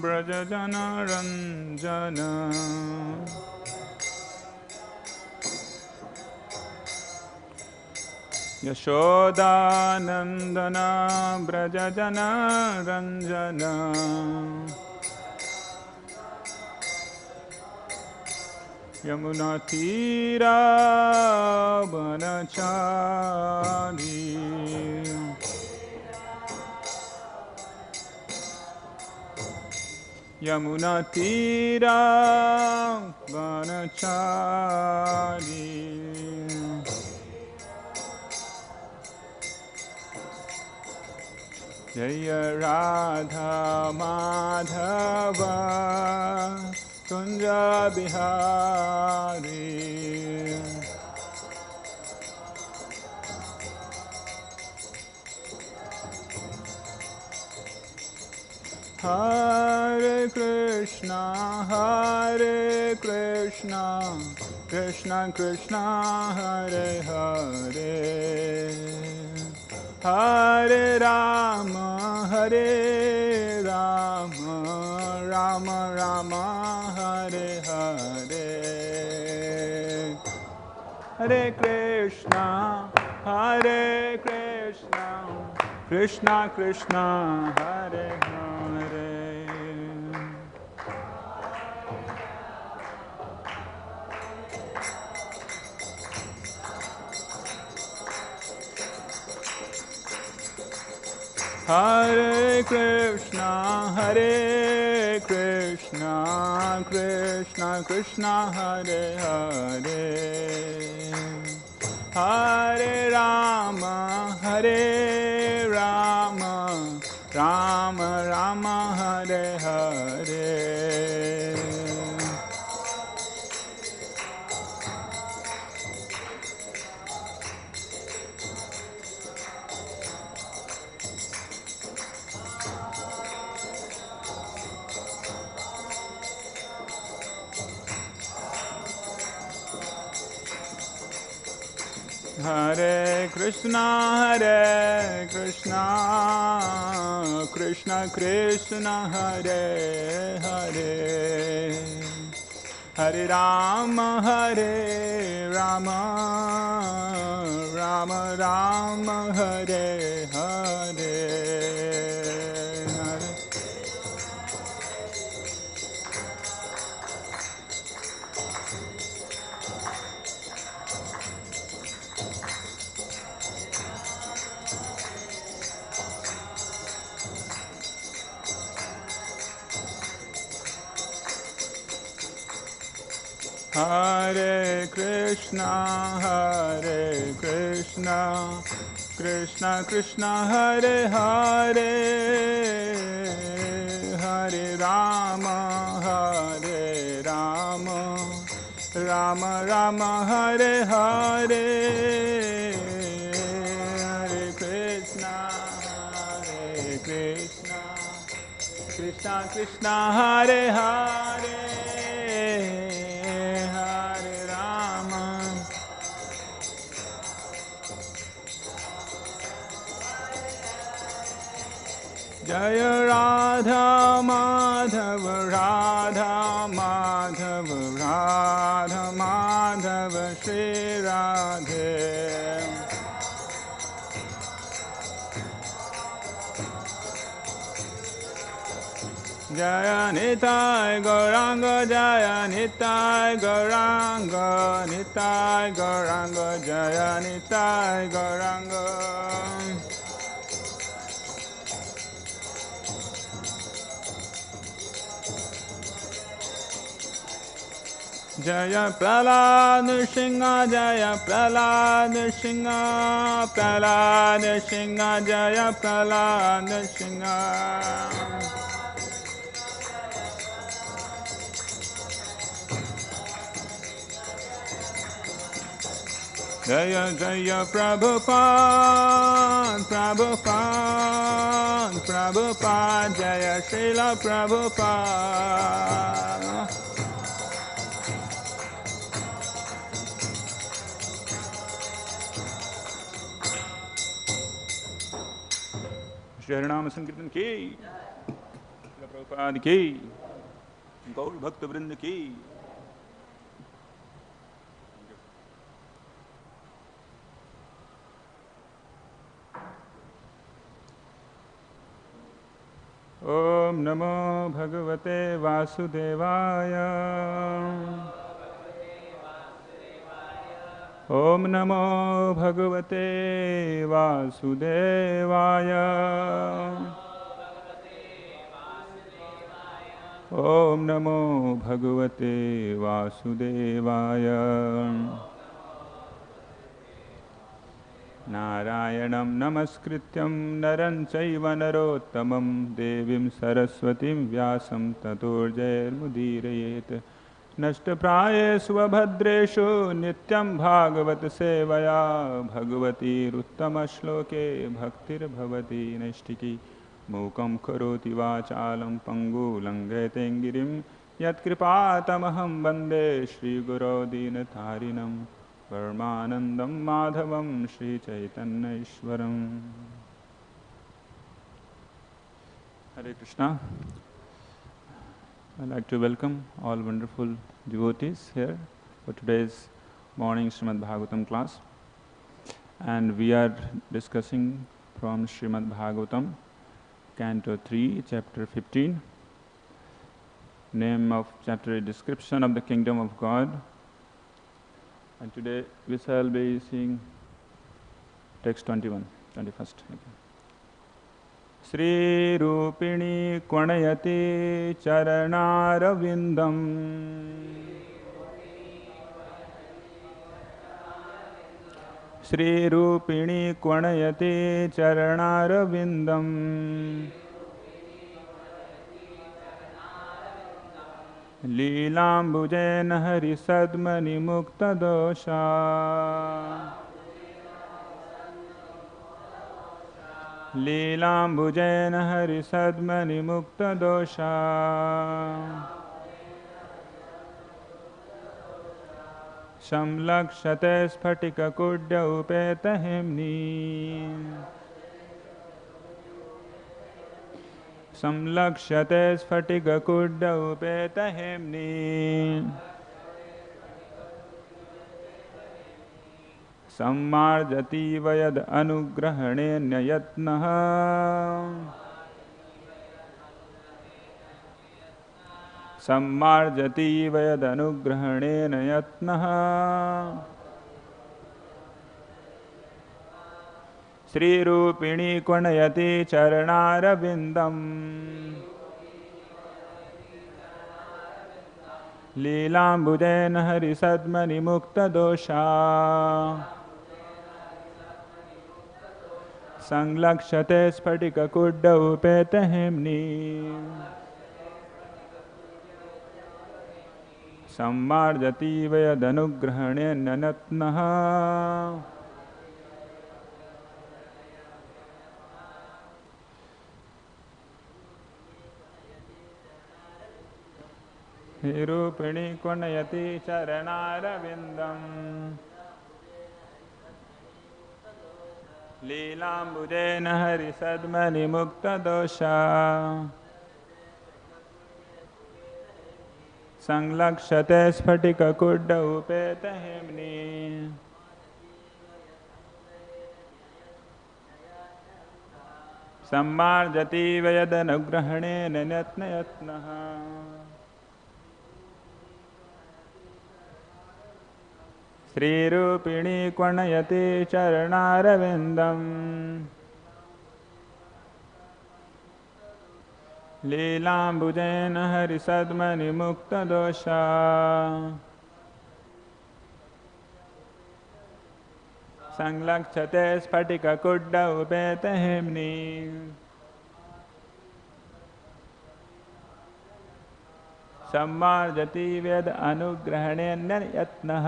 brajajana ranjana Yashodanandana brajajana ranjana Yamunatira vanachari Yamunatira vanachari Jaya Radha Madhava Kunja Bihari Hare Krishna Krishna Krishna Hare Hare Hare Rama Rama Rama Hare Hare Hare Krishna Krishna Krishna Hare Hare Hare Krishna Krishna Krishna Hare Hare Hare Rama Rama Rama Hare Hare Hare Krishna Krishna Krishna Hare Hare Hare Rama Rama Rama Hare Hare Hare Krishna Krishna Krishna Hare Hare Hare Rama Rama Rama Hare Hare Hare Krishna Krishna Krishna Hare Hare Jaya Radha Madhava Shri Radhe Jaya Nitai Gauranga Jaya Nitai Gauranga Jaya Nitai Gauranga Jaya Prahlad Nrsimha Jaya Prahlad Nrsimha Jaya Prahlad Nrsimha Jaya Jaya Prabhupada Jaya Srila Prabhupada Shri Harinama Sankirtan ki Prabhupada की, गौर भक्त वृंद की। ओम नमो भगवते वासुदेवाय। ओम नमो भगवते वासुदेवाय। ओम नमो भगवते वासुदेवाय। नारायणं नमस्कृत्यं नरं चैव नरोत्तमं देवीं सरस्वतीं व्यासं ततो जयमुदीरयेत्। नष्टप्रायेषु अभद्रेषु नित्यं भागवत सेवया भगवतीरुत्तमश्लोके भक्तिर्भवति नैष्टिकी। मूकं करोति वाचालं पङ्गुलङ्घयते गिरिं यत्कृपातमहं वन्दे श्रीगुरो दीनतारिणं परमानन्दं माधवं श्रीचैतन्येश्वरम्। Hare Krishna. I'd like to welcome all wonderful devotees here for today's morning Srimad Bhagavatam class. And we are discussing from Srimad Bhagavatam, Canto 3, Chapter 15. Name of chapter is Description of the Kingdom of God. And today we shall be seeing text 21st. Sri rūpiṇī kvaṇayatī caraṇā-aravindam. Sri rūpiṇī kvaṇayatī caraṇā-aravindam. līlā-ambujena hari-sadmani mukta-doṣā. līlā-ambujena hari-sadmani mukta-doṣā. sammlakṣyate sphaṭika-kuḍya upeta-hemni. sammlakṣyate sphaṭika-kuḍya upeta-hemni. sammārjatīva yad-anugrahaṇe nya-yatnaḥ. sammārjatīva yad-anugrahaṇe nya-yatnaḥ. Sri rūpiṇī kvaṇayatī caraṇāravindaṁ. līlāmbujena hari-sadmani mukta-doṣā. saṁlakṣyate sphaṭika-kuḍya upeta-hemni. sammārjatīva yad-anugrahaṇe nya-yatnaḥ. rūpiṇī kvaṇayatī caraṇāravindaṁ. līlāmbujena hari-sadmani mukta-doṣā. saṁlakṣyate sphaṭika-kuḍya upeta-hemni. sammārjatīva yad-anugrahaṇe nya-yatnaḥ. Sri rūpiṇī kvaṇayatī caraṇāravindaṁ. līlāmbujena hari-sadmani mukta-doṣā. saṁlakṣyate sphaṭika-kuḍya upeta-hemni. sammārjatīva yad-anugrahaṇe nya-yatnaḥ.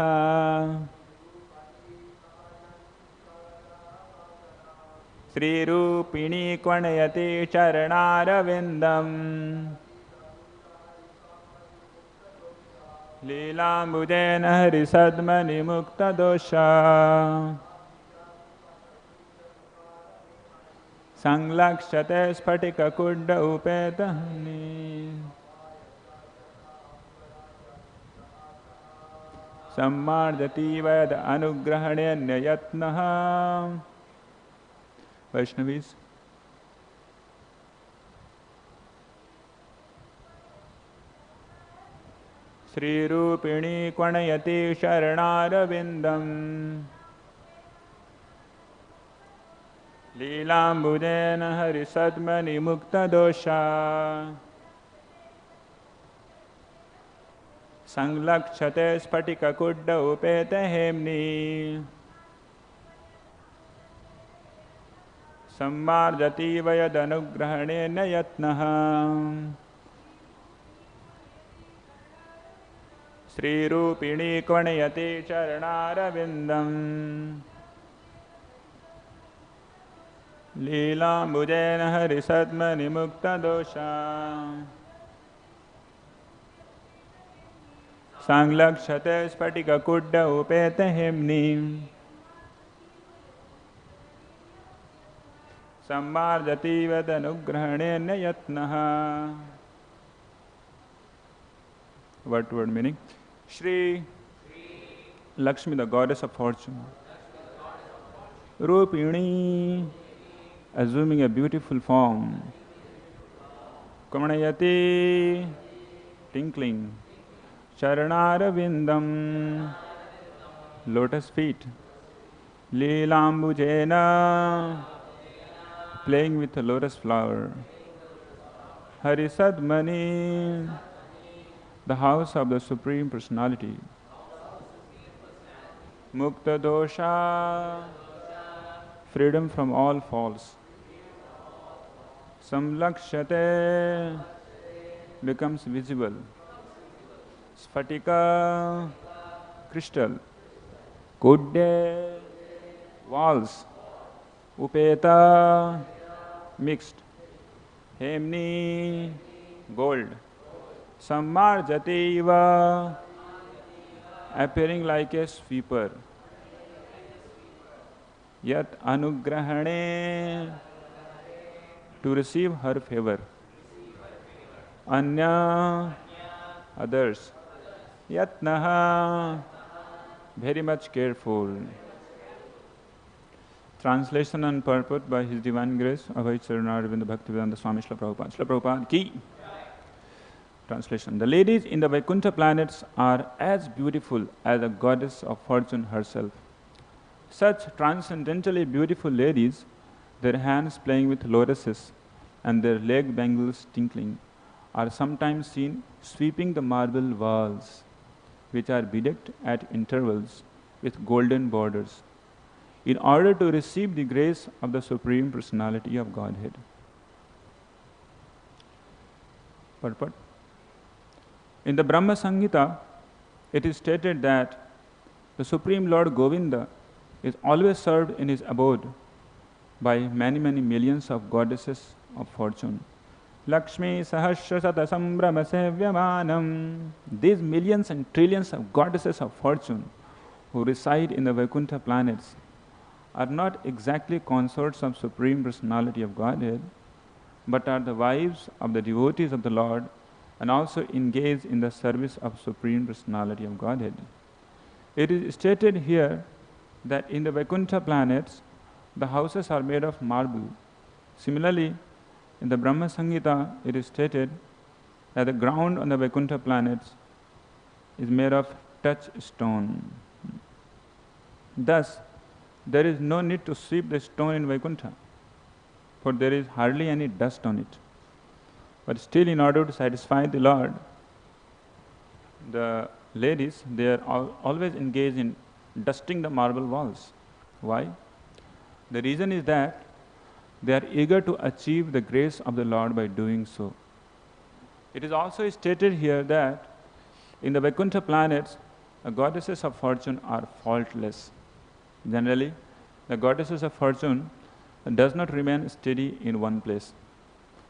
Sri rūpiṇī kvaṇayatī caraṇāravindaṁ. līlāmbujena hari-sadmani mukta-doṣā. saṁlakṣyate sphaṭika-kuḍya upeta-hemni sammārjatīva yad-anugrahaṇe nya-yatnaḥ. Vaishnavis. Rūpiṇī kvaṇayatī caraṇā-aravindam līlā-ambujena hari-sadmani mukta-doṣā saṁlakṣyate sphaṭika-kuḍya upeta-hemni sammārjatīva yad-anugrahaṇe nya-yatnaḥ. Rūpiṇī kvaṇayatī caraṇā-aravindam līlā-ambujena hari-sadmani mukta-doṣā saṁlakṣyate sphaṭika-kuḍya upeta-hemni sammārjatīva yad-anugrahaṇe nya-yatnaḥ. Word meaning. Shri Lakṣmī, the goddess of fortune. Rūpiṇī, assuming a beautiful form. kvaṇayatī, tinkling. caraṇā-aravindam, lotus feet. līlā-ambujena, playing with a lotus flower. hari-sadmani, the house of the Supreme Personality. mukta-doṣā, freedom from all faults. sammlakṣyate, becomes visible. sphaṭika, crystal. kuḍye, walls. upeta, mixed. hemni, gold. sammārjatīva, appearing like a sweeper. yat-anugrahaṇe, to receive her favor. Anya, others. yat-anugrahaṇe, very much careful. Translation and purport by His Divine Grace of caraṇā-aravindam Bhaktivedanta Swami Śrīla Prabhupada. Śrīla Prabhupada ki. Translation. The ladies in the Vaikuṇṭha planets are as beautiful as the goddess of fortune herself. Such transcendentally beautiful ladies, their hands playing with lotuses and their leg bangles tinkling, are sometimes seen sweeping the marble walls, which are bedecked at intervals with golden borders, in order to receive the grace of the Supreme Personality of Godhead. Purport. In the Brahma Samhita, it is stated that the Supreme Lord Govinda is always served in his abode by many millions of goddesses of fortune. Lakṣmī sahasra-sata sambrama-sevyamanam. These millions and trillions of goddesses of fortune who reside in the Vaikuṇṭha planets are not exactly consorts of Supreme Personality of Godhead, but are the wives of the devotees of the Lord and also engage in the service of Supreme Personality of Godhead. It is stated here that in the Vaikuṇṭha planets, the houses are made of marble. Similarly, in the Brahma Samhita, it is stated that the ground on the Vaikuṇṭha planets is made of touchstone. Thus, there is no need to sweep the stone in Vaikuṇṭha, for there is hardly any dust on it. But still, in order to satisfy the Lord, the ladies, they are always engaged in dusting the marble walls. Why? The reason is that they are eager to achieve the grace of the Lord by doing so. It is also stated here that in the Vaikuṇṭha planets, the goddesses of fortune are faultless. Generally, the goddesses of fortune does not remain steady in one place.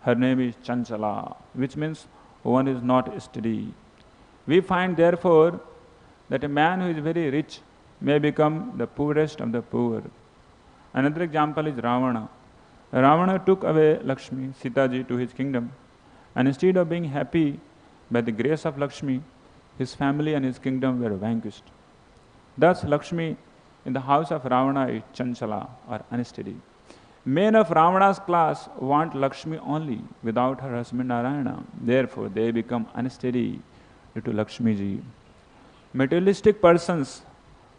Her name is Chanchala, which means one is not steady. We find therefore that a man who is very rich may become the poorest of the poor. Another example is Ravana. Ravana took away Lakshmi, Sitaji, to his kingdom, and instead of being happy by the grace of Lakshmi, his family and his kingdom were vanquished. Thus, Lakshmi in the house of Ravana is chanchala, or unsteady. Men of Ravana's class want Lakshmi only, without her husband Narayana. Therefore, they become unsteady due to Lakshmiji. Materialistic persons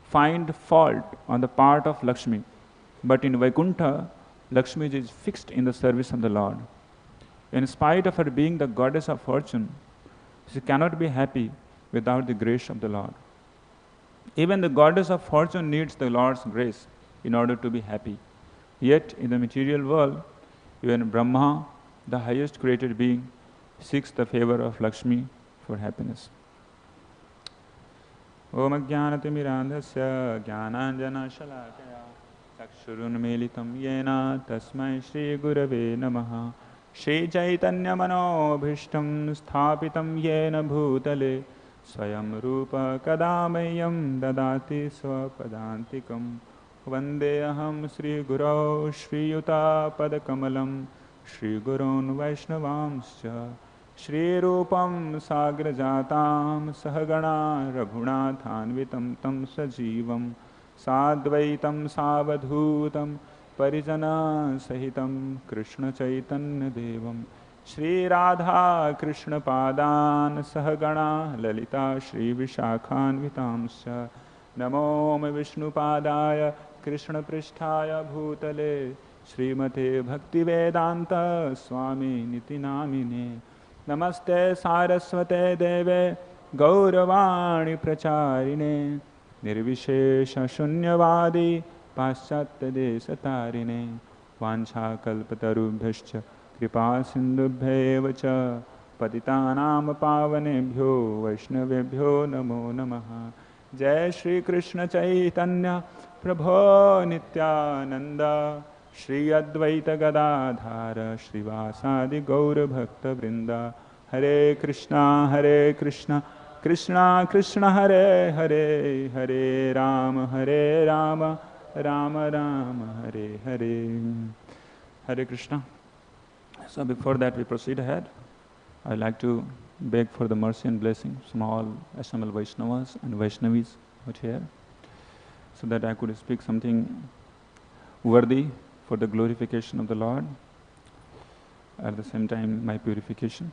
find fault on the part of Lakshmi, but in Vaikuṇṭha, Lakshmiji is fixed in the service of the Lord. In spite of her being the goddess of fortune, she cannot be happy without the grace of the Lord. Even the goddess of fortune needs the Lord's grace in order to be happy. Yet, in the material world, even Brahma, the highest created being, seeks the favor of Lakshmi for happiness. Om ajnanatimirandhasya jnananjana-shalakaya chakshurunmilitam yena tasmai Shri Gurave Namaha Shri Chaitanya Manobhishtam Sthapitam Yena Bhutale Swayam Rupa Kadamayam Dadati Swapadantikam Vandeham Sri Gurau Shri Yuta Padakamalam Shri Gurun Vaishnavamscha Shri Rupam Sagrajatam Sahagana Raghunathanvitam Tam Sajivam Sadvaitam Savadhutam Parijana Sahitam Krishna Chaitanya Devam Shri Radha Krishna Padan Sahagana Lalita Shri Vishakhanvitamscha Namo me Vishnu Padaya Krishna Pristhaya Bhutale Srimate Bhakti Vedanta Swami Niti Namine Namaste Saraswate Deve Gauravani Pracharine Nirvishesha Shunyavadi Paschatya Desatarine Vancha Kalpatarubhyascha Kripa Sindhubhyevacha Patitanam Pavanebhyo Vaishnavebhyo Namo Namaha Jai Shri Krishna Chaitanya Prabho Nityananda Shri Advaita Gadadhara Shri Vasadi Gaura Bhakta Vrinda Hare Krishna Krishna Krishna Hare Hare Hare Rama Rama Rama Hare Hare Hare Krishna. So before that we proceed ahead, I would like to beg for the mercy and blessing from all assembled Vaishnavas and Vaishnavis out here, so that I could speak something worthy for the glorification of the Lord, at the same time my purification.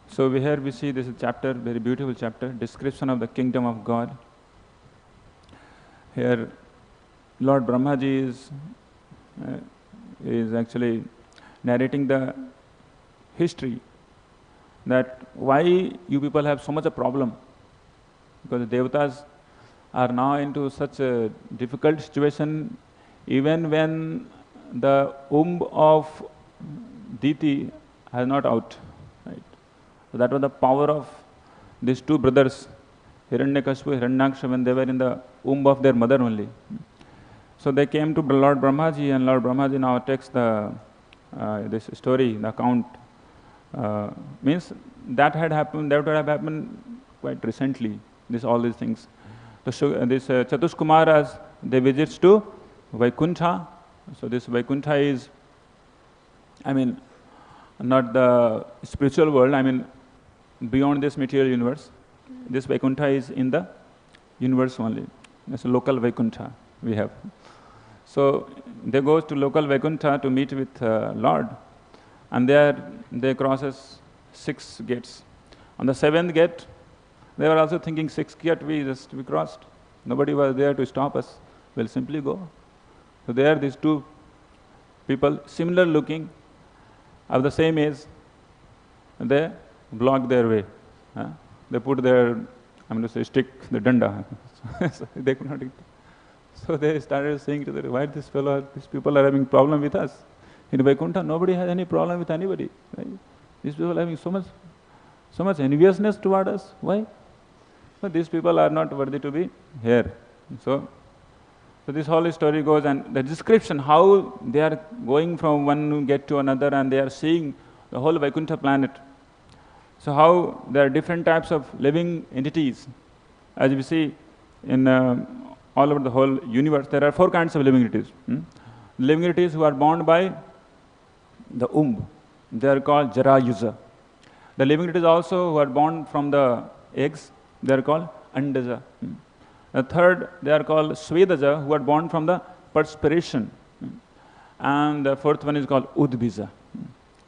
So we see this chapter, very beautiful chapter, description of the kingdom of God. Here Lord Brahmaji is actually narrating the history, that why you people have so much a problem, because the devatas are now into such a difficult situation. Even when the womb of Diti has not out, right? So that was the power of these two brothers, Hiranyakashipu, Hiranyaksha, when they were in the womb of their mother only. So they came to Lord Brahmaji, and Lord Brahmaji now takes this story, the account. Means that would have happened quite recently, all these things. So this Chatuskumaras, they visits to Vaikuṇṭha. So this Vaikuṇṭha is, not the spiritual world, beyond this material universe. This Vaikuṇṭha is in the universe only. It's a local Vaikuṇṭha we have. So they go to local Vaikuṇṭha to meet with Lord, and there they crosses 6 gates. On the 7th gate, they were also thinking 6th gate we crossed. Nobody was there to stop us. We'll simply go. So there these two people, similar looking, of the same age, they blocked their way. They put their, stick, the danda. So they could not eat. So they started saying to them, why these people are having problem with us? In Vaikuṇṭha, nobody has any problem with anybody. Right? These people are having so much enviousness toward us. Why? But these people are not worthy to be here. So this whole story goes, and the description, how they are going from one gate to another, and they are seeing the whole Vaikuṇṭha planet. So how there are different types of living entities. As we see in all over the whole universe, there are 4 kinds of living entities. Living entities who are bound by the they are called jarayuja. The living entities also who are born from the eggs, they are called andaja. The third, they are called swedaja, who are born from the perspiration. And the fourth one is called udbija.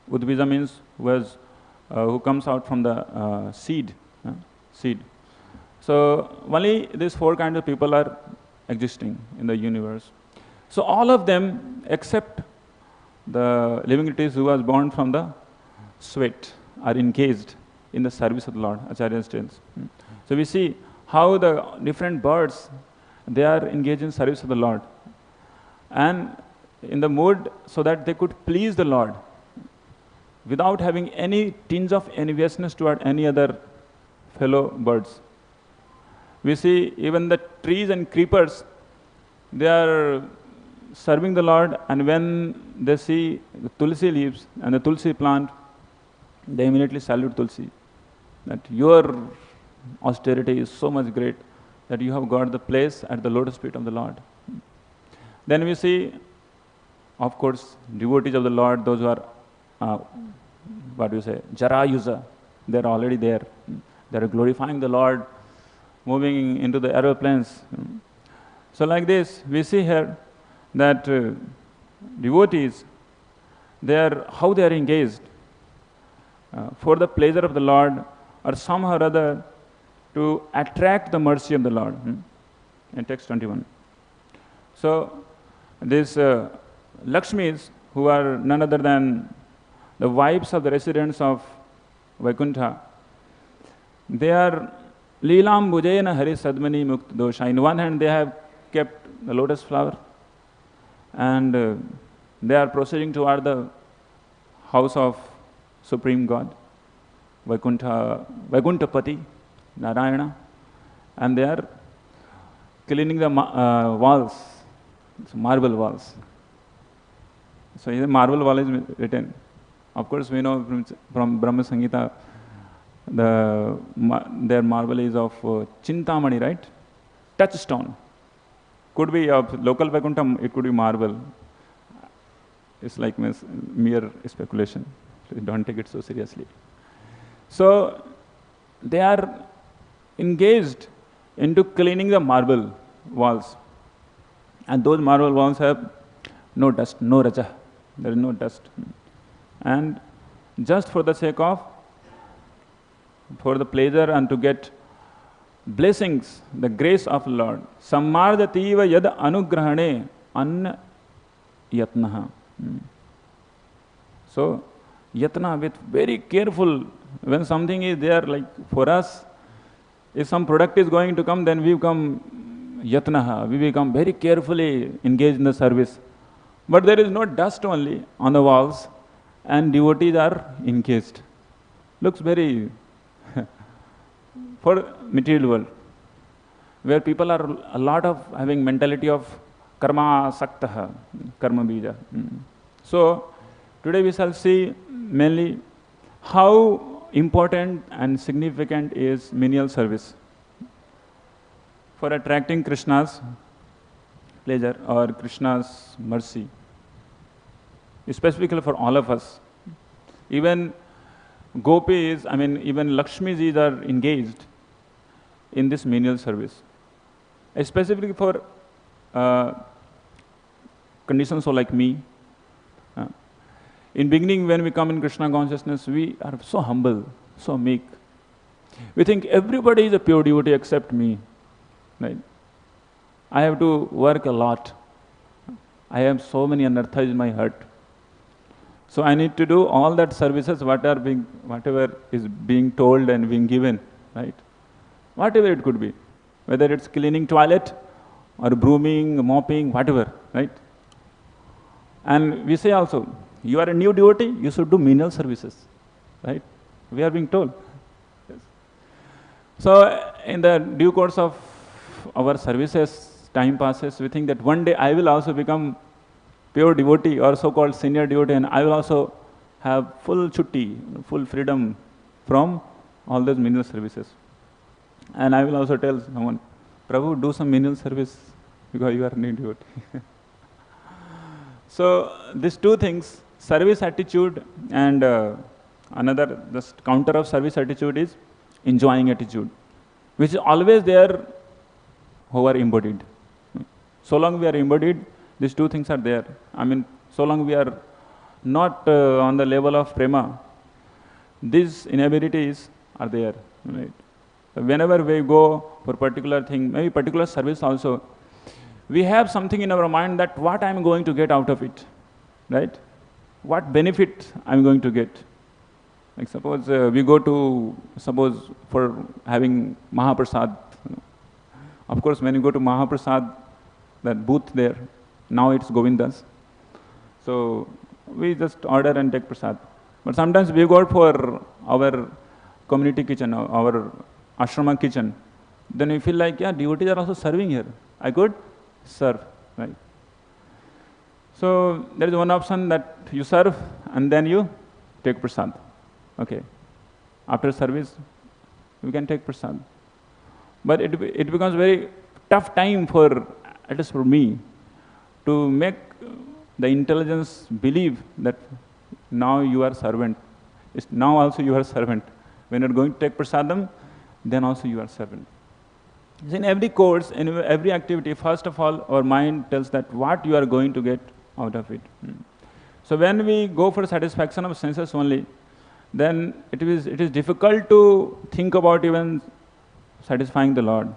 Udbija means who comes out from the seed. So only these four kinds of people are existing in the universe. So all of them except the living entities who was born from the sweat are engaged in the service of the Lord, Acharya tells. So we see how the different birds, they are engaged in service of the Lord. And in the mood so that they could please the Lord without having any tinge of enviousness toward any other fellow birds. We see even the trees and creepers, they are serving the Lord, and when they see the tulsi leaves and the tulsi plant, they immediately salute tulsi. That your austerity is so much great that you have got the place at the lotus feet of the Lord. Then we see, of course, devotees of the Lord, those who are, jarayuja, they are already there. They are glorifying the Lord, moving into the aeroplanes. So like this, we see here that devotees, how they are engaged for the pleasure of the Lord, or somehow or other to attract the mercy of the Lord. In text 21. So these Lakṣmīs, who are none other than the wives of the residents of Vaikuṇṭha, they are līlā-ambujena hari-sadmani mukta-doṣā. In one hand they have kept the lotus flower, and they are proceeding toward the house of Supreme God, Vaikuṇṭha Narayana, and they are cleaning the walls, marble walls. So here marble wall is written. Of course, we know from Brahma Samhita, their marble is of Chintamani, right? Touchstone. Could be of local Vaikuṇṭha, it could be marble. It's like mere speculation. So don't take it so seriously. So they are engaged into cleaning the marble walls. And those marble walls have no dust, no raja. There is no dust. And just for the sake of, for the pleasure and to get blessings, the grace of the Lord. Sammārjatīva yad-anugrahaṇe anya-yatnaḥ. So, yatna, with very careful, when something is there, like for us, if some product is going to come, then we become yatnaḥ, we become very carefully engaged in the service. But there is no dust only on the walls, and devotees are engaged. Looks very for material world, where people are a lot of having mentality of karma-saktah, karma-bija. So today we shall see mainly how important and significant is menial service for attracting Krishna's pleasure or Krishna's mercy, specifically for all of us. Even gopis, even Lakshmijis are engaged in this menial service, specifically for conditions so like me. In beginning, when we come in Krishna consciousness, we are so humble, so meek. We think everybody is a pure devotee except me. Right? I have to work a lot. I have so many anarthas in my heart. So I need to do all that services, whatever is being told and being given, right? Whatever it could be, whether it's cleaning toilet or brooming, mopping, whatever, right? And we say also, you are a new devotee, you should do menial services, right? We are being told. Yes. So in the due course of our services, time passes, we think that one day I will also become pure devotee or so-called senior devotee, and I will also have full chutti, full freedom from all those menial services. And I will also tell someone, Prabhu, do some menial service because you are a new devotee. So these two things service attitude and another, the counter of service attitude is enjoying attitude, which is always there who are embodied. So long we are embodied, these two things are there. I mean, so long we are not on the level of prema, these inabilities are there. Right? So whenever we go for particular thing, maybe particular service also, we have something in our mind that what I am going to get out of it, right? What benefit I am going to get. Like suppose we go to, suppose for having Mahaprasad. Of course, when you go to Mahaprasad, that booth there, now it's Govinda's. So we just order and take prasad. But sometimes we go for our community kitchen, our ashrama kitchen. Then we feel like, yeah, devotees are also serving here. I could serve, right? So there is one option that you serve and then you take prasad. Okay. After service, we can take prasad. But it becomes very tough time for, at least for me, to make the intelligence believe that now you are servant. Now also you are servant. When you are going to take prasadam, then also you are servant. In every course, in every activity, first of all, our mind tells that what you are going to get out of it. So when we go for satisfaction of senses only, then it is difficult to think about even satisfying the Lord.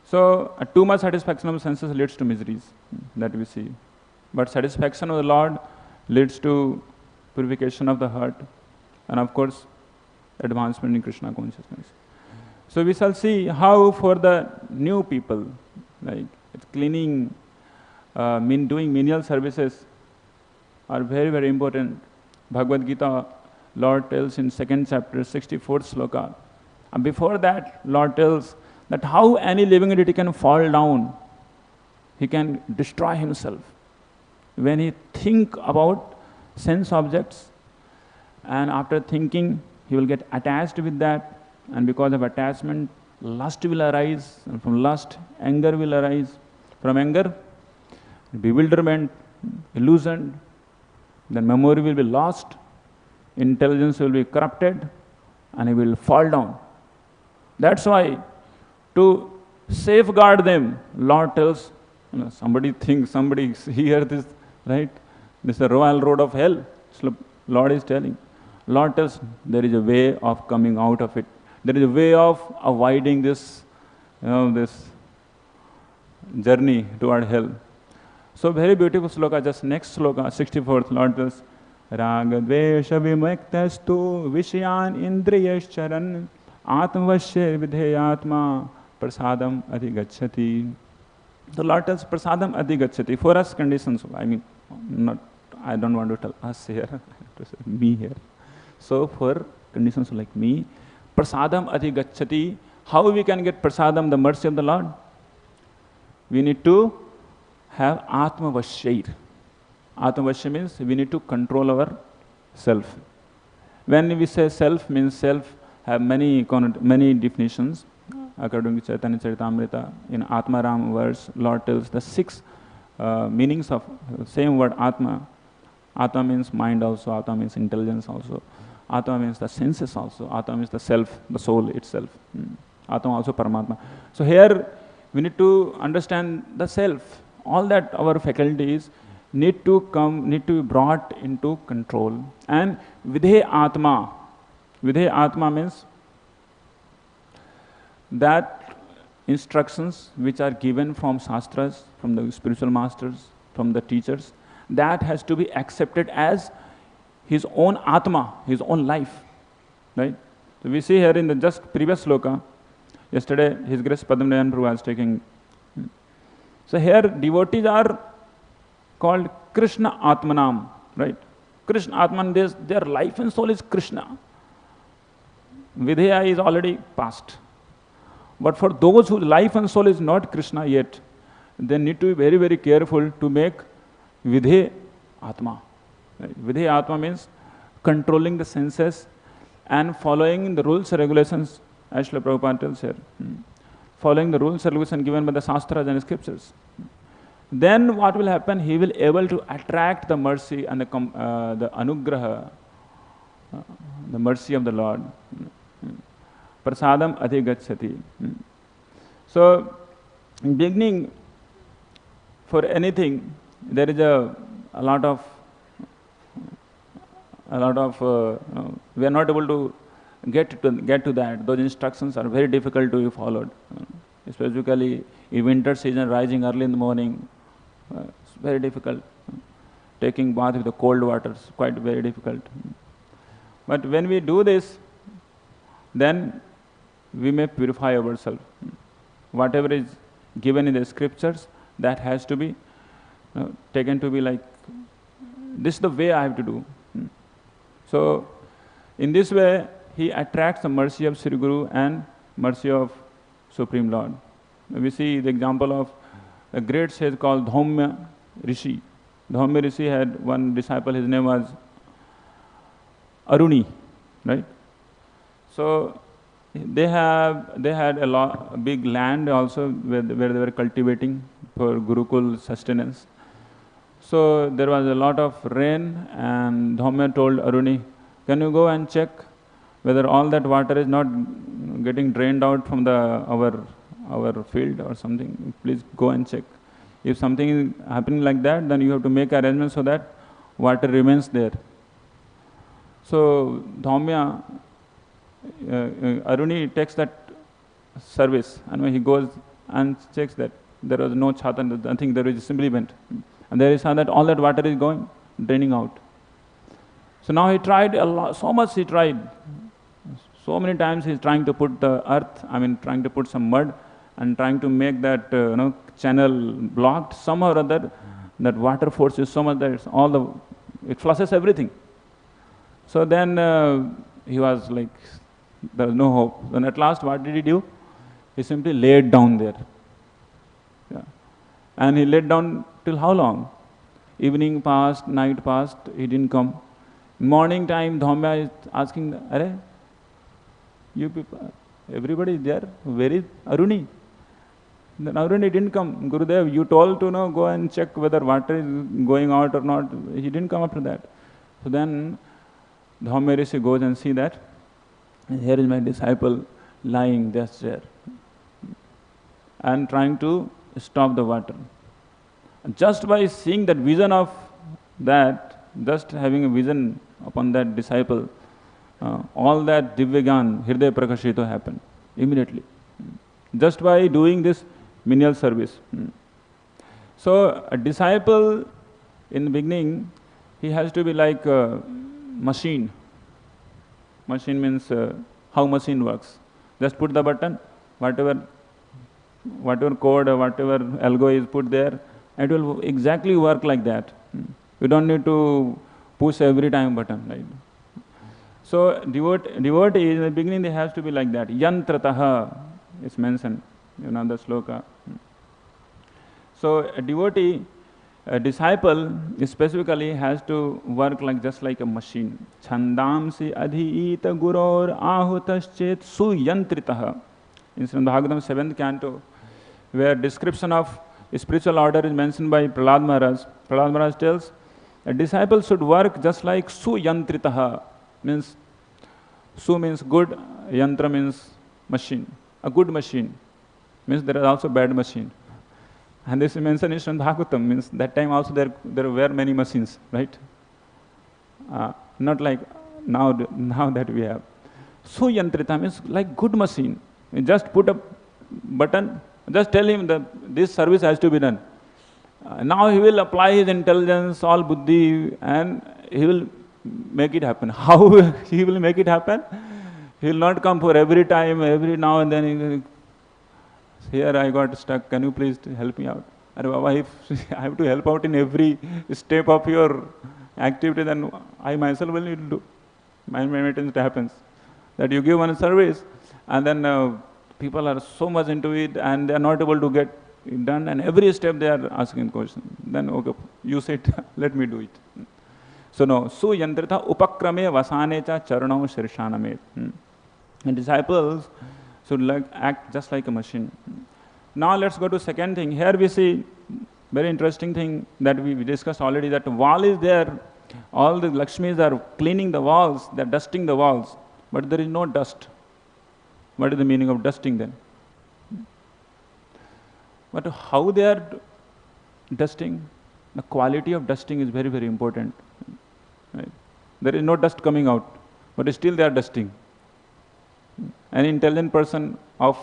So too much satisfaction of senses leads to miseries that we see. But satisfaction of the Lord leads to purification of the heart and of course advancement in Krishna consciousness. So we shall see how for the new people, like it's cleaning, doing menial services are very, very important. Bhagavad Gita, Lord tells in 2nd chapter, 64th sloka. And before that, Lord tells that how any living entity can fall down, he can destroy himself. When he think about sense objects, and after thinking, he will get attached with that, and because of attachment, lust will arise, and from lust, anger will arise. From anger, bewilderment, illusion, then memory will be lost, intelligence will be corrupted, and he will fall down. That's why, to safeguard them, Lord tells, somebody thinks, somebody hear this, right? This is the royal road of hell. So Lord is telling. Lord tells there is a way of coming out of it. There is a way of avoiding this, this journey toward hell. So very beautiful sloka, just next sloka, 64th, Lord tells, Raga dvesha vimuktastu vishayan indriyascharan atmavashya vidheyatma prasadam adhigacchati. The Lord tells prasadam adhigacchati. For us conditions, I mean, I don't want to tell us here, to say me here. So for conditions like me, prasadam adhigacchati. How we can get prasadam, the mercy of the Lord? We need to have atmavashya. Atmavashya means we need to control our self. When we say self, means self have many definitions. According to Chaitanya Charitamrita, in Atmaram verse, Lord tells the 6 meanings of the same word Atma. Atma means mind also, Atma means intelligence also, Atma means the senses also, Atma means the self, the soul itself. Atma also Paramatma. So here we need to understand the self. All that our faculties need to be brought into control. And Vidhe-atma means that instructions which are given from Shastras, from the spiritual masters, from the teachers, that has to be accepted as his own Atma, his own life. Right? So we see here in the just previous sloka, yesterday His Grace Padma Prabhu was taking. So here devotees are called Krishna Atmanam, right? Krishna Atman, their life and soul is Krishna. Vidheya is already past. But for those whose life and soul is not Krishna yet, they need to be very, very careful to make Vidhe Atma. Right? Vidhe Atma means controlling the senses and following the rules and regulations, as Srila Prabhupada tells here. Following the rules and regulations given by the Shastras and scriptures. then what will happen? He will able to attract the mercy and the anugraha, the mercy of the Lord. Prasadam adhigacchati. So, in beginning, for anything, there is a lot of we are not able to get to that. Those instructions are very difficult to be followed. Specifically, in winter season, rising early in the morning, it's very difficult. Taking bath with the cold water is quite very difficult. But when we do this, then we may purify ourselves. Whatever is given in the scriptures, that has to be taken to be like, this is the way I have to do. So, in this way, he attracts the mercy of Sri Guru and mercy of Supreme Lord. We see the example of a great sage called Dhaumya Rishi. Dhaumya Rishi had one disciple, his name was Aruni, right? So, they had a big land also where they were cultivating for Gurukul sustenance. So there was a lot of rain, and Dhaumya told Aruni, can you go and check whether all that water is not getting drained out from our field or something? Please go and check. If something is happening like that, then you have to make arrangements so that water remains there. So Dhaumya, Aruni takes that service, and when he goes and checks that there was no chatan, nothing, there is simply went. And there is that all that water is going, draining out. So now he tried a lot, so much he tried. So many times he's trying to put the earth, trying to put some mud and trying to make that channel blocked. Somehow or other, that water force is so much that it flushes everything. So then he was like, there was no hope. Then at last, what did he do? He simply laid down there. Yeah. And he laid down till how long? Evening passed, night passed, he didn't come. Morning time, Dhaumya is asking, Arey, you people, everybody is there, where is Aruni? Then Aruni didn't come. Gurudev, you told to go and check whether water is going out or not. He didn't come after that. So then Dhaumya Rishi goes and see that, and here is my disciple lying just there and trying to stop the water. Just by seeing that vision of that, just having a vision upon that disciple, all that Divyagan, Hriday Prakashito happened immediately. Just by doing this menial service. So a disciple in the beginning, he has to be like a machine. Machine means how machine works. Just put the button, whatever code or whatever algo is put there, it will exactly work like that. You don't need to push every time button, right? So devotee in the beginning they have to be like that. Yantrataha is mentioned in the sloka. So a devotee, a disciple specifically has to work just like a machine. Chandamsi adhiita guror ahutaschet suyantritah. In Srimad Bhagavatam 7th canto, where description of spiritual order is mentioned by Prahlad Maharaj. Prahlad Maharaj tells, a disciple should work just like suyantritah. Means, su means good, yantra means machine. A good machine means there is also bad machine. And this is mentioned in Srimad Bhagavatam, means that time also there were many machines, right? Not like now that we have. Suyantrita means like good machine. You just put a button, just tell him that this service has to be done. Now he will apply his intelligence, all buddhi, and he will make it happen. How he will make it happen? He will not come for every time, every now and then. Here I got stuck, can you please help me out? Arey Baba, if I have to help out in every step of your activity, then I myself will need to do. My maintenance happens. That you give one service, and then people are so much into it, and they are not able to get it done, and every step they are asking questions. Then, okay, you said, let me do it. So no, suyantrita upakrame vasanecha charanam shirshanamet. And disciples should act just like a machine. Now let's go to second thing. Here we see very interesting thing that we discussed already, that wall is there, all the Lakshmis are cleaning the walls, they're dusting the walls, but there is no dust. What is the meaning of dusting then? But how they are dusting? The quality of dusting is very, very important. Right? There is no dust coming out, but still they are dusting. An intelligent person of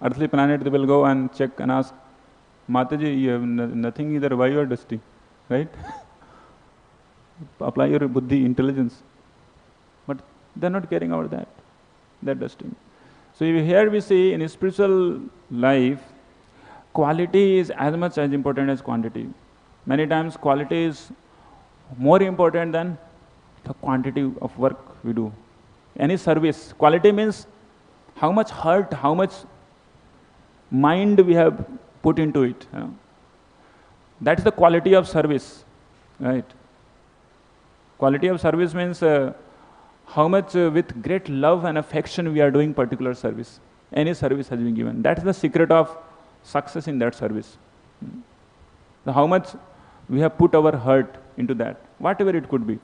earthly planet, they will go and check and ask, Mataji, you have nothing either, why you are dusting? Right? Apply your buddhi, intelligence. But they are not caring about that. They are dusting. So here we see in spiritual life, quality is as much as important as quantity. Many times quality is more important than the quantity of work we do. Any service, quality means how much heart, how much mind we have put into it. You know. That is the quality of service, right? Quality of service means how much with great love and affection we are doing particular service. Any service has been given. That is the secret of success in that service. So how much we have put our heart into that, whatever it could be.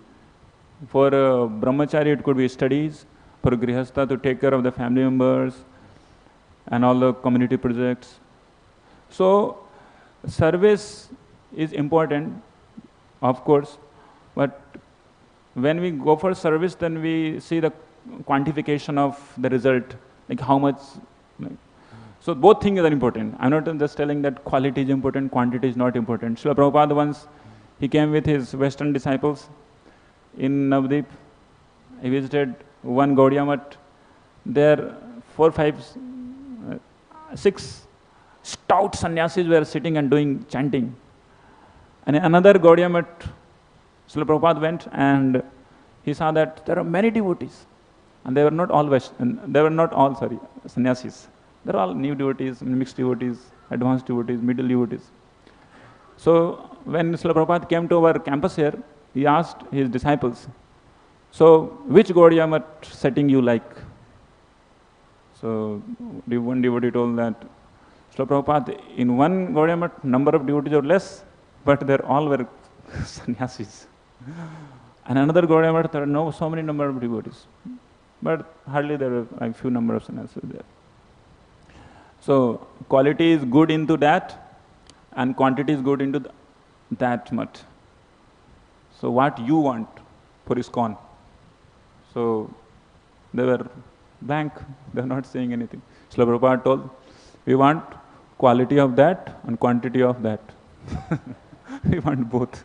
For brahmachari it could be studies, for grihastha to take care of the family members and all the community projects. So service is important, of course, but when we go for service, then we see the quantification of the result, like how much. So both things are important. I'm not just telling that quality is important, quantity is not important. Srila Prabhupada once, he came with his Western disciples in Navadvip. He visited one Gaudiya Math. There 4, 5, 6 stout sannyasis were sitting and doing chanting. And in another Gaudiya Math, Srila Prabhupada went and he saw that there are many devotees, and they were not all sannyasis. They are all new devotees, mixed devotees, advanced devotees, middle devotees. So when Srila Prabhupada came to our campus here, he asked his disciples, so which Gaudiya Math setting you like? So the one devotee told that, Srila Prabhupada, in one Gaudiya Math, number of devotees are less, but they all were sannyasis. And another Gaudiya Math, there are so many number of devotees, but hardly there were like few number of sannyasis there. So quality is good into that, and quantity is good into that much. So what you want for ISKCON? So they were blank, they are not saying anything. Srila Prabhupada told, we want quality of that and quantity of that. We want both.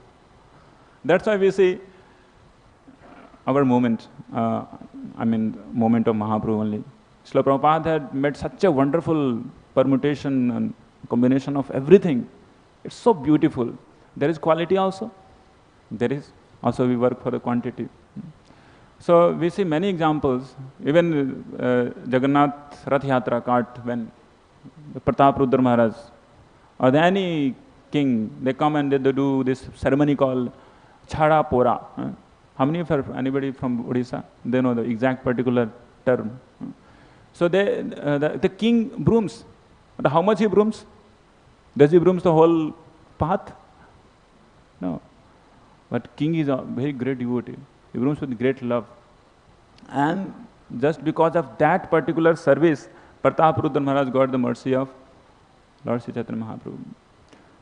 That's why we see our moment, moment of Mahaprabhu only. Srila Prabhupada had made such a wonderful permutation and combination of everything. It's so beautiful. There is quality also. There is. Also we work for the quantity. So we see many examples. Even Jagannath Rath Yatra cart, when Pratap Rudra Maharaj or any king, they come and they do this ceremony called Chhada Pora. How many of anybody from Odisha? They know the exact particular term. So the king brooms. But how much he brooms? Does he brooms the whole path? No. But king is a very great devotee. He brooms with great love. And just because of that particular service, Pratap Rudra Maharaj got the mercy of Lord Sri Chaitanya Mahaprabhu.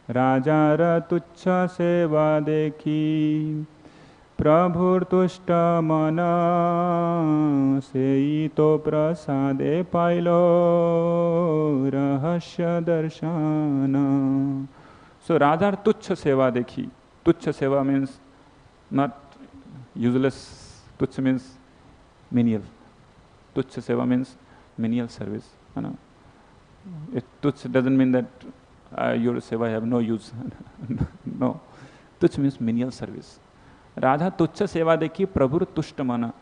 Raja tuchha seva dekhi Prabhur tushta mana Seito prasade pailo Rahasya darshana. So Raja tuchha seva dekhi. Tuchha seva means not useless. Tuchha means menial. Tuchha seva means menial service. Tuchha doesn't mean that your seva have no use. No. Tuchha means menial service. Radha tuchha seva dekhi prabhur tushtamana.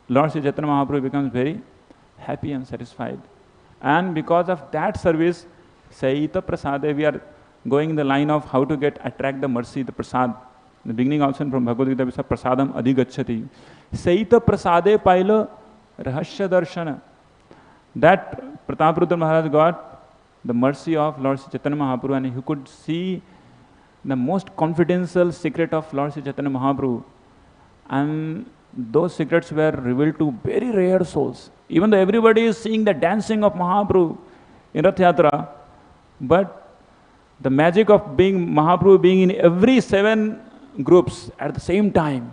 Lord Sri Chaitanya Mahaprabhu becomes very happy and satisfied. And because of that service, Saita prasade, we are going in the line of how to attract the mercy, the prasad. In the beginning also from Bhagavad Gita we say prasadam adhigacchati. Saita prasade pailo rahasya darshana. That Pratap Rudra Maharaj got the mercy of Lord Sri Chaitanya Mahaprabhu, and he could see the most confidential secret of Lord Sri Chaitanya Mahaprabhu. And those secrets were revealed to very rare souls. Even though everybody is seeing the dancing of Mahaprabhu in Rath Yatra, but the magic of being Mahaprabhu being in every 7 groups at the same time,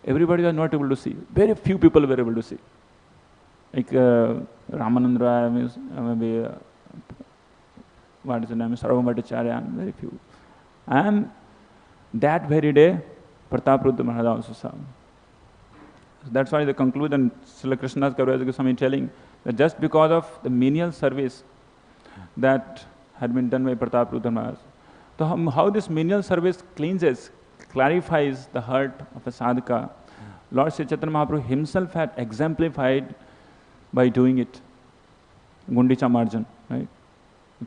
everybody was not able to see. Very few people were able to see. Like Ramanandra, maybe what is the name? Sarvabhattacharya, very few. And that very day, Pratapruddha Maharaj also saw. So that's why the conclusion, Srila Krishnadas Kaviraj Goswami telling that just because of the menial service that had been done by Pratapruddha Maharaj. So how this menial service cleanses, clarifies the heart of a sadhaka, Lord Sri Chaitanya Mahaprabhu himself had exemplified by doing it. Gundicha marjan, right?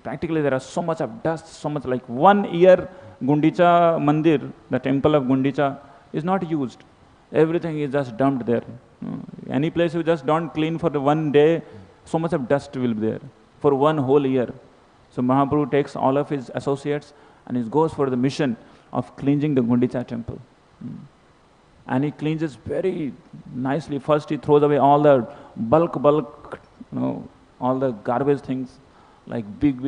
Practically there are so much of dust, so much, like 1 year Gundicha Mandir, the temple of Gundicha, is not used. Everything is just dumped there. Any place you just don't clean for the 1 day, so much of dust will be there for 1 whole year. So Mahaprabhu takes all of his associates and he goes for the mission of cleansing the Gundicha temple. And he cleanses very nicely. First he throws away all the bulk, all the garbage things, like big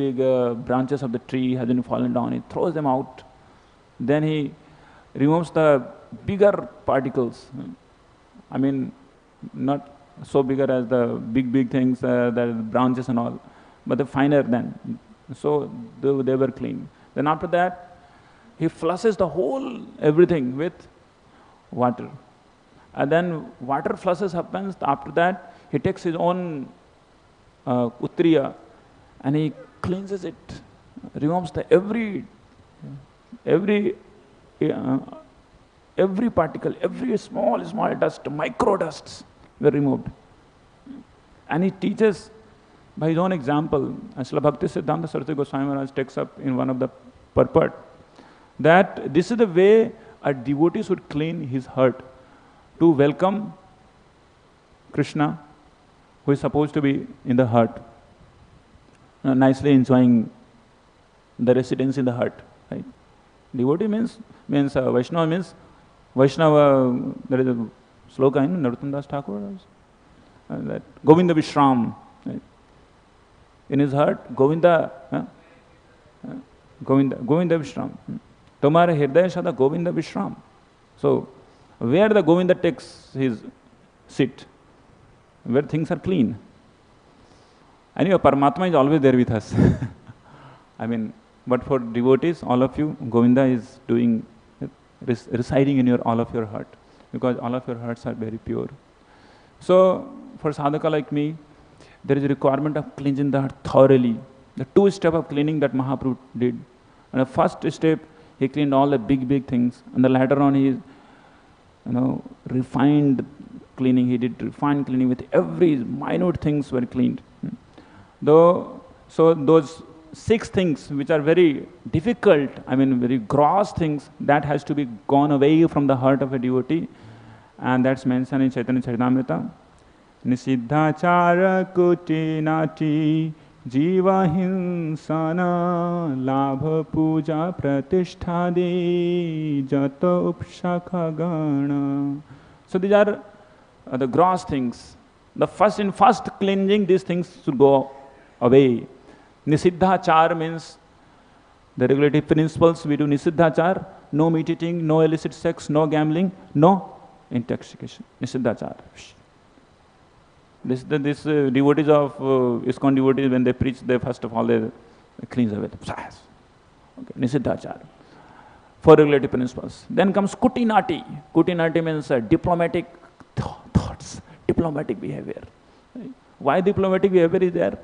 branches of the tree has been fallen down. He throws them out. Then he removes the bigger particles. I mean, not so bigger as the big things, the branches and all, but the finer than. So they were clean. Then after that, he flushes the whole everything with water. And then water flushes happens. After that, he takes his own utriya and he cleanses it, removes the every particle, every small dust, micro dusts were removed. And he teaches by his own example. Srila Bhakti Siddhanta Saraswati Goswami Maharaj takes up in one of the purport that this is the way a devotee should clean his heart to welcome Krishna, who is supposed to be in the heart, nicely enjoying the residence in the heart. Right? Devotee means Vaishnava means Vaishnava. There is a sloka in Narottam Das Thakur that Govinda Vishram. Right? In his heart, Govinda Vishram. Tomare Hirdaya Sada Govinda Vishram. So, where the Govinda takes his seat, where things are clean. Anyway, Paramatma is always there with us. I mean, but for devotees, all of you, Govinda is doing, residing in all of your heart, because all of your hearts are very pure. So, for sadhaka like me, there is a requirement of cleansing the heart thoroughly. The 2 steps of cleaning that Mahaprabhu did. And the first step, he cleaned all the big things, and then later on he, refined cleaning. He did refined cleaning with every minute things were cleaned. So those 6 things which are very difficult, very gross things, that has to be gone away from the heart of a devotee, and that's mentioned in Chaitanya Charitamrita. Nisiddhachara kutinati jiva hinsana labha puja pratisthadi jata upshakha gana. So these are the gross things. In first cleansing, these things should go away. Nisiddhachar means the regulative principles. We do nisiddhachar, no meat eating, no illicit sex, no gambling, no intoxication. Nisiddhachar. This devotees of ISKCON devotees, when they preach, they first of all they cleanse away. Okay, nisiddhachar. 4 regulative principles. Then comes kutinati. Kutinati means diplomatic thoughts, diplomatic behavior. Why diplomatic behavior is there?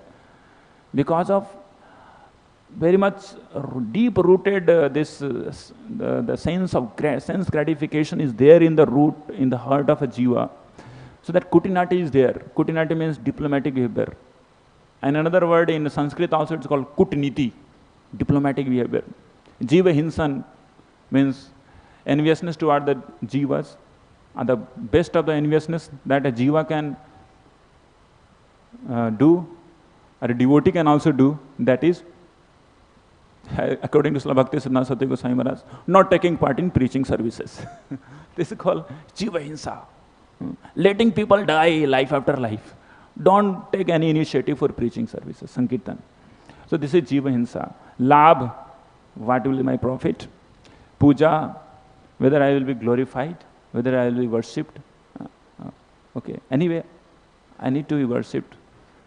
Because of very much deep-rooted the sense of sense gratification is there in the root, in the heart of a jiva. So that kutinati is there. Kutinati means diplomatic behavior. And another word in Sanskrit also it's called kutniti, diplomatic behavior. Jiva hinsan means enviousness toward the jivas. And the best of the enviousness that a jiva can do, or a devotee can also do, that is according to Srila Bhakti Siddhanta Saraswati Goswami Maharaj, not taking part in preaching services. This is called jiva hinsa. Letting people die life after life. Don't take any initiative for preaching services, Sankirtan. So this is jiva hinsa. Labh, what will be my profit? Puja, whether I will be glorified, whether I will be worshipped. Okay, anyway, I need to be worshipped.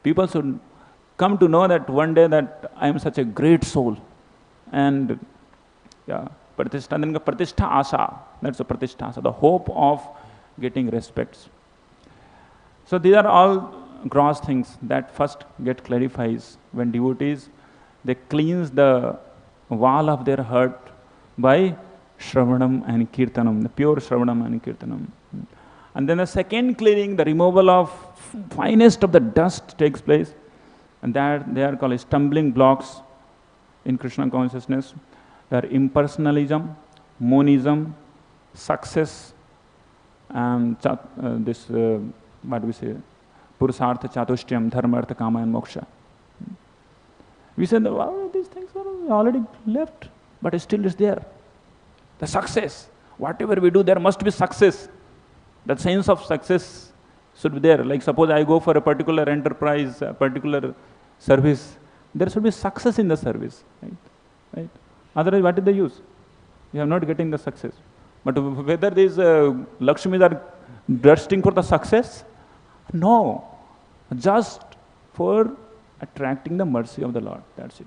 People should come to know that one day that I am such a great soul. And yeah, pratishtha asha, that's the pratishtha asha, the hope of getting respects. So these are all gross things that first get clarifies when devotees, they cleanse the wall of their heart by Shravanam and Kirtanam, the pure Shravanam and Kirtanam. And then the second cleaning, the removal of finest of the dust takes place, and that they are called stumbling blocks in Krishna consciousness. They are impersonalism, monism, success, and what we say, purusartha chatushyam, dharma, artha, kama, and moksha. We said, wow, these things are already left, but still it's there. The success, whatever we do, there must be success. That sense of success should be there. Like suppose I go for a particular enterprise, a particular service, there should be success in the service, right? Otherwise, what is the use? You are not getting the success. But whether these Lakshmis are thirsting for the success? No, just for attracting the mercy of the Lord. That's it.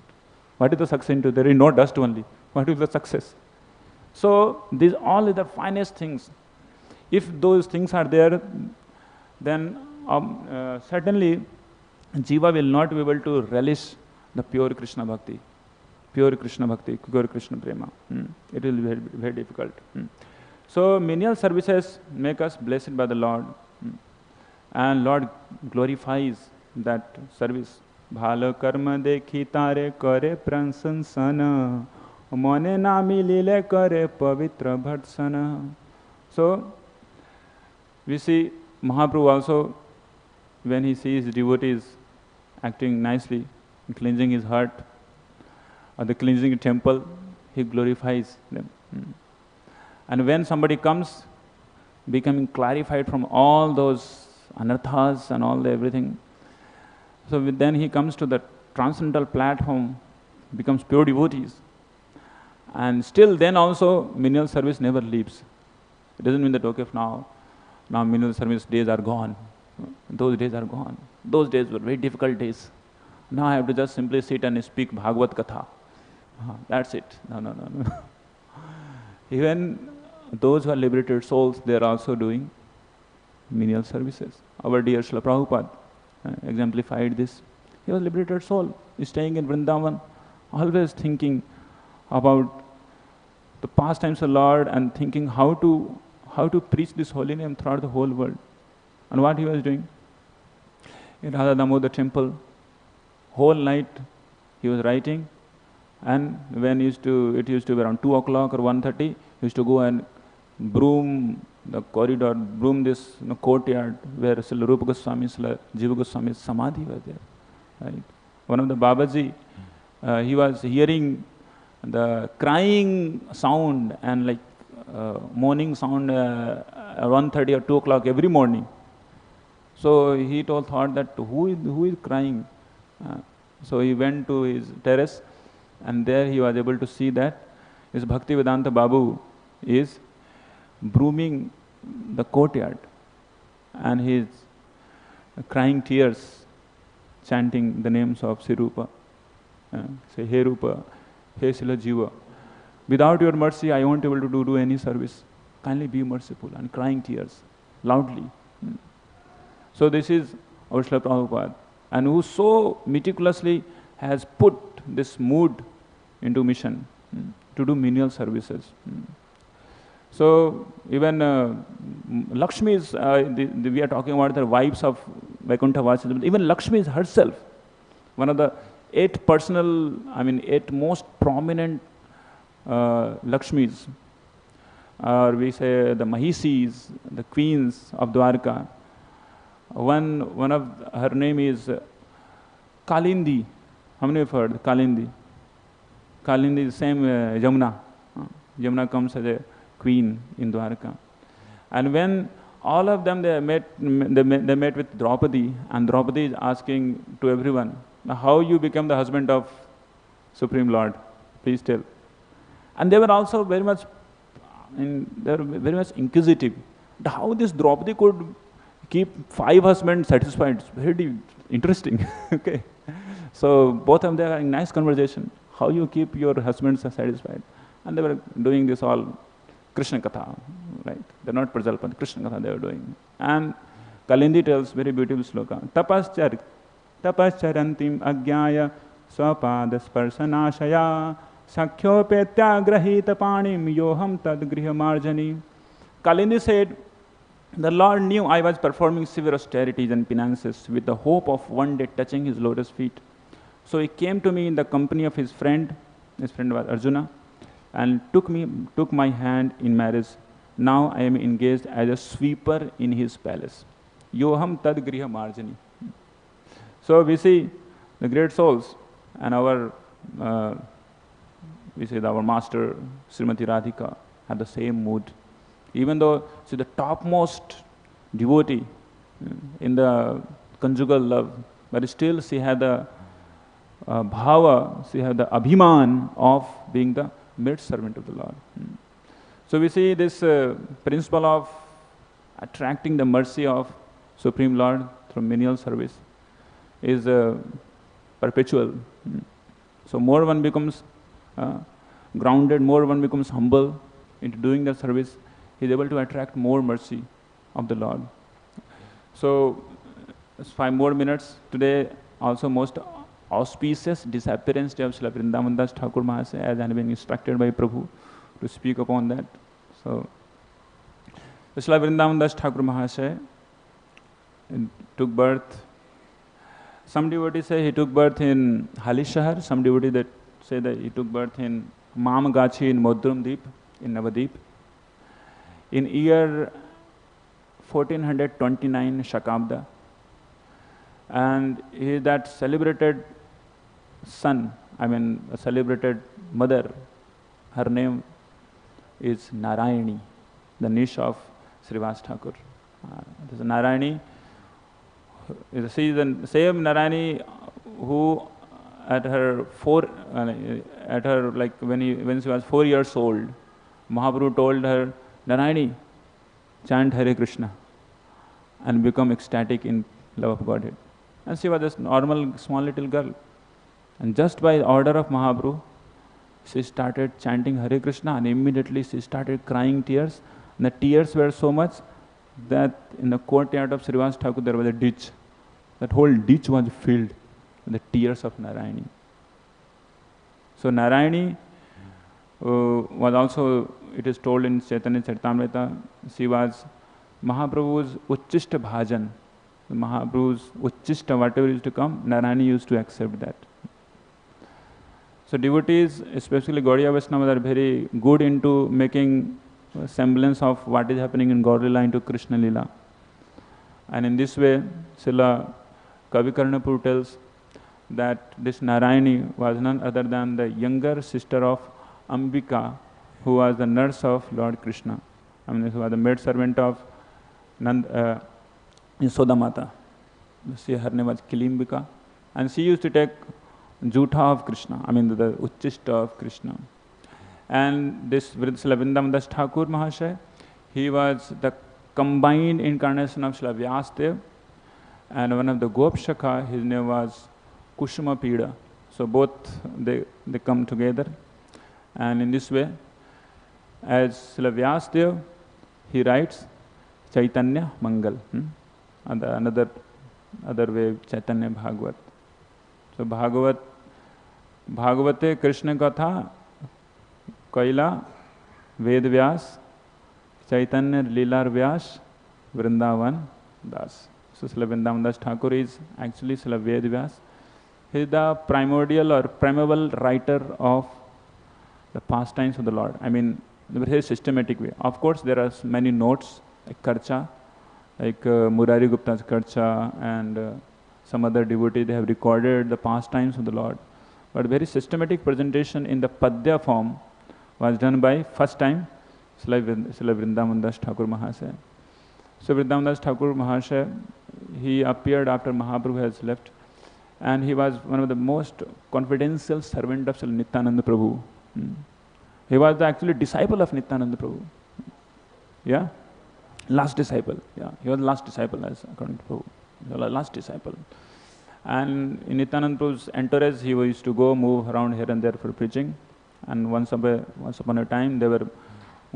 What is the success into? There is no dust only. What is the success? So these all are the finest things. If those things are there, then certainly Jiva will not be able to relish the pure Krishna Bhakti, pure Krishna Prema. It will be very, very difficult. So menial services make us blessed by the Lord, and Lord glorifies that service. Bhala karma dekhi tare kare pransana, mone nami lile kare pavitra bharsana. So we see Mahaprabhu also, when he sees devotees acting nicely, cleansing his heart, or the cleansing the temple, he glorifies them. And when somebody comes, becoming clarified from all those anarthas and all the everything, so then he comes to the transcendental platform, becomes pure devotees. And still then also menial service never leaves. It doesn't mean that, okay, now menial service days are gone. Those days are gone. Those days were very difficult days. Now I have to just simply sit and speak Bhagavad Katha. That's it. No. Even those who are liberated souls, they are also doing menial services. Our dear Srila Prabhupada exemplified this. He was a liberated soul, staying in Vrindavan, always thinking about the pastimes of the Lord and thinking how to preach this holy name throughout the whole world. And what he was doing? In Radha Damodar temple, whole night he was writing, and when it used to be around 2 o'clock or 1:30, he used to go and broom the corridor, broom this courtyard where Srila Rupa Goswami, Srila Jiva Goswami's samadhi was there. Right? One of the Babaji, he was hearing the crying sound and like moaning sound 1:30 or 2 o'clock every morning. So he thought that who is crying? So he went to his terrace, and there he was able to see that his Bhaktivedanta Babu is brooming the courtyard, and he is crying tears, chanting the names of Sri Rupa. Say, Hey Rupa, Hey Srila Jiva, without your mercy I won't be able to do any service. Kindly be merciful, and crying tears loudly. So this is our Srila Prabhupada, and who so meticulously has put this mood into mission to do menial services. So even Lakshmi is, we are talking about the wives of Vaikuṇṭha Vasidev. Even Lakshmi is herself one of the 8 most prominent Lakshmis, or we say the Mahisis, the queens of Dwarka. One of her name is Kalindi. How many have heard Kalindi? Kalindi is the same Yamuna. Yamuna comes as a queen in Dwarka. And when all of them they met with Draupadi, and Draupadi is asking to everyone, how you became the husband of Supreme Lord? Please tell. And they were also very much inquisitive. How this Draupadi could keep 5 husbands satisfied? It's very interesting. Okay. So both of them are in nice conversation. How you keep your husbands satisfied? And they were doing this all Krishna Katha, right? They're not Prajalpan, Krishna Katha they were doing. And Kalindi tells very beautiful sloka. Tapascharantim agyaya swapadasparsanashaya sakhyo upeta-grahita panim yoham tad-grihamarjani. Kalindi said, the Lord knew I was performing severe austerities and penances with the hope of one day touching his lotus feet. So he came to me in the company of his friend was Arjuna, and took my hand in marriage. Now I am engaged as a sweeper in his palace. Yoham tad griha marjani. So we see the great souls and our master Srimati Radhika had the same mood. Even though she's the topmost devotee in the conjugal love, but still she had the bhava, she had the abhiman of being the maid servant of the Lord. So we see this principle of attracting the mercy of Supreme Lord through menial service is perpetual. So more one becomes grounded, more one becomes humble into doing the service, he is able to attract more mercy of the Lord. So 5 more minutes. Today also most auspicious disappearance day of Srila Vrindavan Das Thakur Mahasaya, as I have been instructed by Prabhu to speak upon that. So Srila Vrindavan Das Thakur Mahasaya took birth. Some devotees say he took birth in Halishahar, some devotees that say that he took birth in Mamagachi in Modrum Deep, in Navadip. In year 1429 Shakabda. And he is that celebrated son, a celebrated mother. Her name is Narayani, the niece of Srivas Thakur. This is Narayani. She is the same Narayani who at her when she was 4 years old, Mahaprabhu told her, Narayani, chant Hare Krishna and become ecstatic in love of Godhead. And she was just normal small little girl. And just by order of Mahaprabhu, she started chanting Hare Krishna, and immediately she started crying tears. And the tears were so much that in the courtyard of Srivas Thakur there was a ditch. That whole ditch was filled with the tears of Narayani. So Narayani was also, it is told in Chaitanya Charitamrita, she was Mahaprabhu's Uchchishta Bhajan. Mahaprabhu's Uchchishta, whatever is to come, Narayani used to accept that. So devotees, especially Gaudiya Vaishnavas, are very good into making semblance of what is happening in Gaur Lila into Krishna Lila. And in this way, Srila Kavi Karnapur tells that this Narayani was none other than the younger sister of Ambika, who was the nurse of Lord Krishna. She was the maid servant of Yasoda Mata. Her name was Kilimbika. And she used to take Jutha of Krishna, the Uchchishta of Krishna. And this Srila Vrindavan Das Thakur Mahasaya, he was the combined incarnation of Srila Vyasadeva, and one of the Gopshaka, his name was Kushuma Pida. So both they come together. And in this way, as Srila Vyasadeva, he writes Chaitanya Mangal. And another way, Chaitanya Bhagavat. So Bhagavate Krishna Katha, Kaila, Ved Vyas, Chaitanya Līlā Vyas, Vrindavan Das. So Srila Vrindavan Das Thakur is actually Srila Ved Vyas. He is the primordial or primeval writer of the pastimes of the Lord. In a very systematic way. Of course, there are many notes like Karcha, like Murari Gupta's Karcha, and some other devotees, they have recorded the pastimes of the Lord. but very systematic presentation in the padya form was done by first time Srila Vrindavan Das Thakur Mahasaya. So Vrindavan Das Thakur Mahasaya, he appeared after Mahaprabhu has left, and he was one of the most confidential servant of Srila Nityananda Prabhu. He was the actually disciple of Nityananda Prabhu. Yeah? Last disciple. Yeah, he was the last disciple as according to Prabhu. The last disciple. And in Nityananda Prabhu's entourage, he used to go move around here and there for preaching. And once upon a time, they were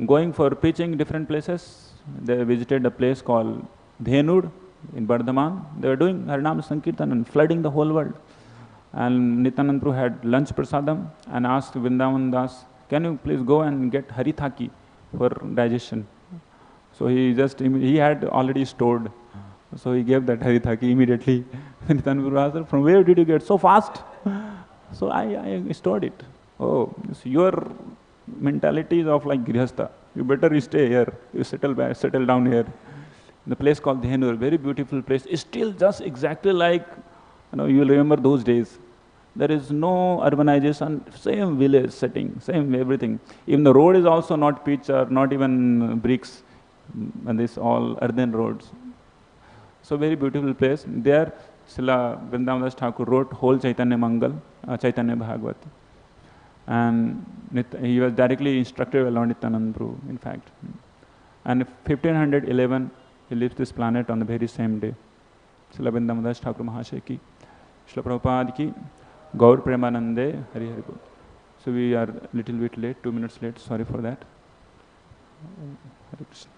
going for preaching different places. They visited a place called Dhenur in Bardhaman. They were doing Harinam Sankirtan and flooding the whole world. And Nityananda Prabhu had lunch prasadam and asked Vrindavan Das, can you please go and get haritaki for digestion? So he had already stored. So he gave that haritaki immediately. Nityananda Prabhu asked, from where did you get so fast? So I stored it. Oh, so your mentality is of like Grihastha. You better stay here. You settle down here. The place called Dhenur, very beautiful place. It's still just exactly like, you will remember those days. There is no urbanization, same village setting, same everything. Even the road is also not pitch or not even bricks, and this all earthen roads. So very beautiful place. There, Srila Vrindavan Das Thakur wrote whole Chaitanya Mangal, Chaitanya Bhagavati. And he was directly instructed by Lord Nityananda Prabhu, in fact. And 1511, he leaves this planet on the very same day. Srila Vrindavan Das Thakur Mahasaya ki, Srila Prabhupada ki, Gaur Premanande, Hari Hari Bol. So we are a little bit late, 2 minutes late, sorry for that. Hare Krishna.